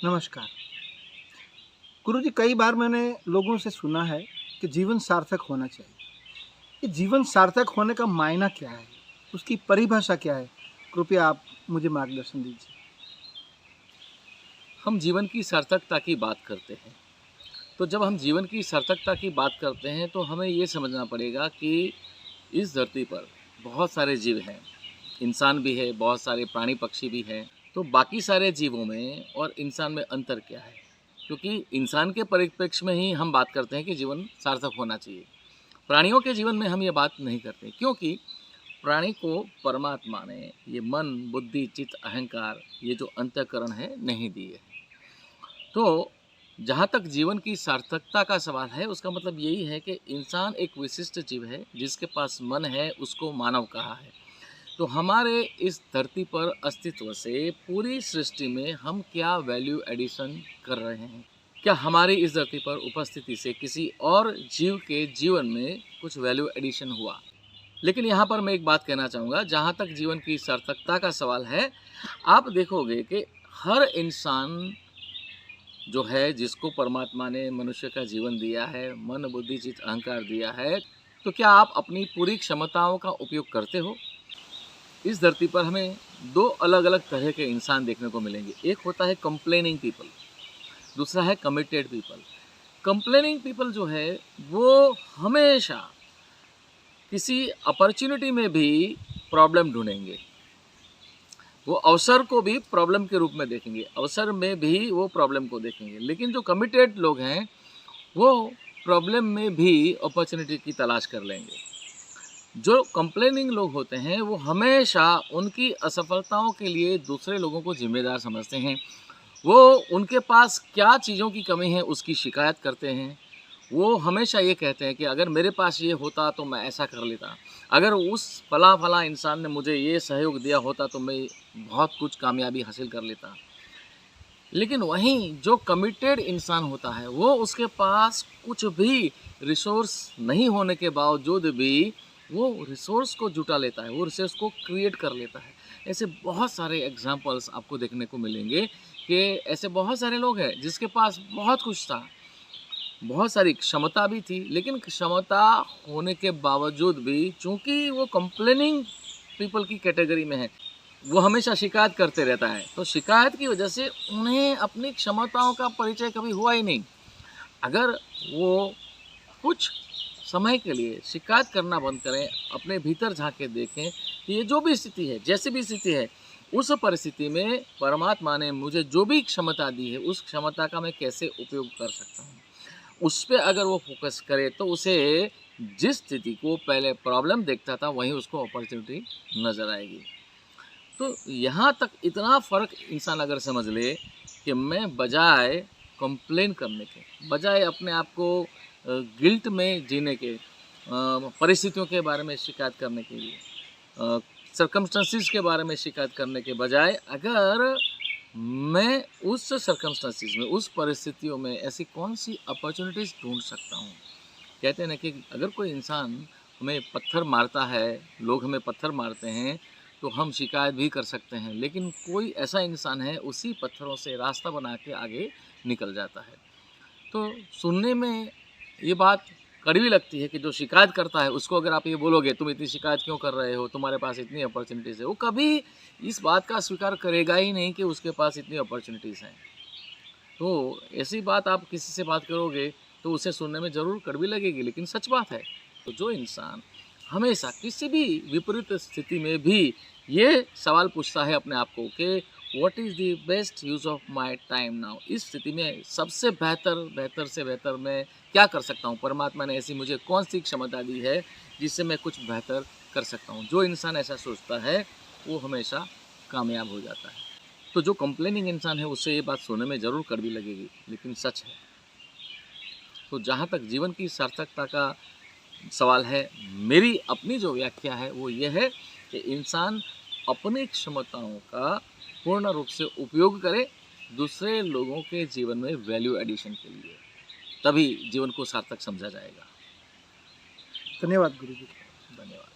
नमस्कार। गुरुजी, कई बार मैंने लोगों से सुना है कि जीवन सार्थक होना चाहिए। ये जीवन सार्थक होने का मायना क्या है? उसकी परिभाषा क्या है? कृपया आप मुझे मार्गदर्शन दीजिए। हम जीवन की सार्थकता की बात करते हैं। तो जब हम जीवन की सार्थकता की बात करते हैं तो हमें ये समझना पड़ेगा कि इस धरती पर बहुत सारे जीव हैं। इंसान भी है, बहुत सारे प्राणी पक्षी भी हैं। तो बाकी सारे जीवों में और इंसान में अंतर क्या है? क्योंकि इंसान के परिप्रेक्ष्य में ही हम बात करते हैं कि जीवन सार्थक होना चाहिए। प्राणियों के जीवन में हम ये बात नहीं करते, क्योंकि प्राणी को परमात्मा ने ये मन, बुद्धि, चित्त, अहंकार, ये जो अंतःकरण है, नहीं दिए। तो जहाँ तक जीवन की सार्थकता का सवाल है, उसका मतलब यही है कि इंसान एक विशिष्ट जीव है जिसके पास मन है, उसको मानव कहा है। तो हमारे इस धरती पर अस्तित्व से पूरी सृष्टि में हम क्या वैल्यू एडिशन कर रहे हैं? क्या हमारी इस धरती पर उपस्थिति से किसी और जीव के जीवन में कुछ वैल्यू एडिशन हुआ? लेकिन यहाँ पर मैं एक बात कहना चाहूँगा, जहाँ तक जीवन की सार्थकता का सवाल है, आप देखोगे कि हर इंसान जो है, जिसको परमात्मा ने मनुष्य का जीवन दिया है, मन, बुद्धि, चित्त, अहंकार दिया है, तो क्या आप अपनी पूरी क्षमताओं का उपयोग करते हो? इस धरती पर हमें दो अलग अलग तरह के इंसान देखने को मिलेंगे। एक होता है कंप्लेनिंग पीपल, दूसरा है कमिटेड पीपल। कंप्लेनिंग पीपल जो है, वो हमेशा किसी अपॉर्चुनिटी में भी प्रॉब्लम ढूंढेंगे। वो अवसर को भी प्रॉब्लम के रूप में देखेंगे, अवसर में भी वो प्रॉब्लम को देखेंगे। लेकिन जो कमिटेड लोग हैं, वो प्रॉब्लम में भी अपॉर्चुनिटी की तलाश कर लेंगे। जो कंप्लेनिंग लोग होते हैं, वो हमेशा उनकी असफलताओं के लिए दूसरे लोगों को जिम्मेदार समझते हैं। वो उनके पास क्या चीज़ों की कमी है, उसकी शिकायत करते हैं। वो हमेशा ये कहते हैं कि अगर मेरे पास ये होता तो मैं ऐसा कर लेता, अगर उस फला फला इंसान ने मुझे ये सहयोग दिया होता तो मैं बहुत कुछ कामयाबी हासिल कर लेता। लेकिन वहीं जो कमिटेड इंसान होता है, वो उसके पास कुछ भी रिसोर्स नहीं होने के बावजूद भी वो रिसोर्स को जुटा लेता है, वो रिसोर्स को क्रिएट कर लेता है। ऐसे बहुत सारे एग्जाम्पल्स आपको देखने को मिलेंगे कि ऐसे बहुत सारे लोग हैं जिसके पास बहुत कुछ था, बहुत सारी क्षमता भी थी, लेकिन क्षमता होने के बावजूद भी चूंकि वो कंप्लेनिंग पीपल की कैटेगरी में है, वो हमेशा शिकायत करते रहता है। तो शिकायत की वजह से उन्हें अपनी क्षमताओं का परिचय कभी हुआ ही नहीं। अगर वो कुछ समय के लिए शिकायत करना बंद करें, अपने भीतर झांक के देखें कि ये जो भी स्थिति है, जैसी भी स्थिति है, उस परिस्थिति में परमात्मा ने मुझे जो भी क्षमता दी है, उस क्षमता का मैं कैसे उपयोग कर सकता हूँ, उस पर अगर वो फोकस करे तो उसे जिस स्थिति को पहले प्रॉब्लम देखता था, वहीं उसको अपॉर्चुनिटी नज़र आएगी। तो यहाँ तक इतना फ़र्क इंसान अगर समझ ले कि मैं बजाय कंप्लेन करने के, बजाय अपने आप को गिल्ट में जीने के, परिस्थितियों के बारे में शिकायत करने के लिए, सर्कमस्टेंसेस के बारे में शिकायत करने के बजाय, अगर मैं उस सर्कमस्टेंसेस में, उस परिस्थितियों में ऐसी कौन सी अपॉर्चुनिटीज़ ढूंढ सकता हूँ। कहते हैं ना कि अगर कोई इंसान हमें पत्थर मारता है, लोग हमें पत्थर मारते हैं, तो हम शिकायत भी कर सकते हैं, लेकिन कोई ऐसा इंसान है उसी पत्थरों से रास्ता बना के आगे निकल जाता है। तो सुनने में ये बात कड़वी लगती है कि जो शिकायत करता है उसको अगर आप ये बोलोगे तुम इतनी शिकायत क्यों कर रहे हो, तुम्हारे पास इतनी अपॉर्चुनिटीज़ है, वो कभी इस बात का स्वीकार करेगा ही नहीं कि उसके पास इतनी अपॉर्चुनिटीज़ हैं। तो ऐसी बात आप किसी से बात करोगे तो उसे सुनने में ज़रूर कड़वी लगेगी, लेकिन सच बात है। तो जो इंसान हमेशा किसी भी विपरीत स्थिति में भी ये सवाल पूछता है अपने आप को कि what is the best use of my time now, इस स्थिति में सबसे बेहतर से बेहतर मैं क्या कर सकता हूँ, परमात्मा ने ऐसी मुझे कौन सी क्षमता दी है जिससे मैं कुछ बेहतर कर सकता हूँ। जो इंसान ऐसा सोचता है वो हमेशा कामयाब हो जाता है। तो जो कंप्लेनिंग इंसान है उससे ये बात सुनने में ज़रूर कड़वी लगेगी, लेकिन सच है। तो जहाँ तक जीवन की सार्थकता का सवाल है, मेरी अपनी जो व्याख्या है वो ये है कि इंसान अपनी क्षमताओं का पूर्ण रूप से उपयोग करे दूसरे लोगों के जीवन में वैल्यू एडिशन के लिए, तभी जीवन को सार्थक समझा जाएगा। धन्यवाद गुरुजी। धन्यवाद।